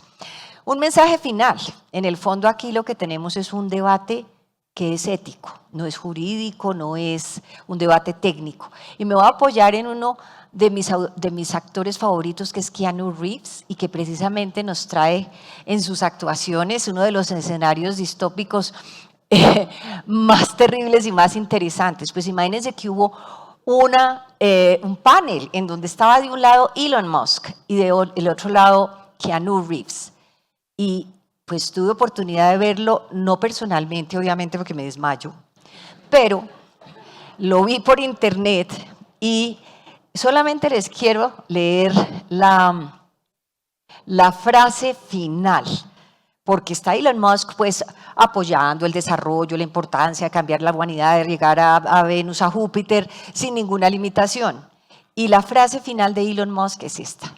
Un mensaje final. En el fondo aquí lo que tenemos es un debate que es ético, no es jurídico, no es un debate técnico. Y me voy a apoyar en uno de mis actores favoritos, que es Keanu Reeves, y que precisamente nos trae en sus actuaciones uno de los escenarios distópicos más terribles y más interesantes. Pues imagínense que hubo un panel en donde estaba de un lado Elon Musk y del otro lado Keanu Reeves. Y pues tuve oportunidad de verlo, no personalmente, obviamente, porque me desmayo, pero lo vi por internet y solamente les quiero leer la frase final, porque está Elon Musk pues apoyando el desarrollo, la importancia de cambiar la humanidad, de llegar a Venus, a Júpiter, sin ninguna limitación. Y la frase final de Elon Musk es esta.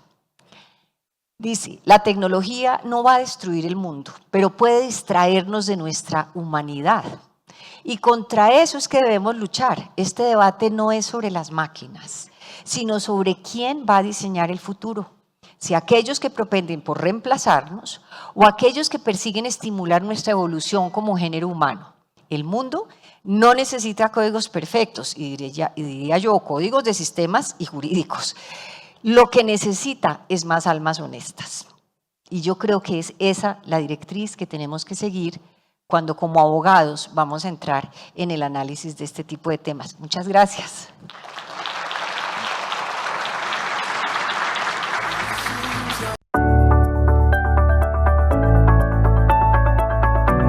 Dice, la tecnología no va a destruir el mundo, pero puede distraernos de nuestra humanidad. Y contra eso es que debemos luchar. Este debate no es sobre las máquinas, sino sobre quién va a diseñar el futuro. Si aquellos que propenden por reemplazarnos o aquellos que persiguen estimular nuestra evolución como género humano. El mundo no necesita códigos perfectos, y diría yo, códigos de sistemas y jurídicos. lo que necesita es más almas honestas. Y yo creo que es esa la directriz que tenemos que seguir cuando como abogados vamos a entrar en el análisis de este tipo de temas. Muchas gracias.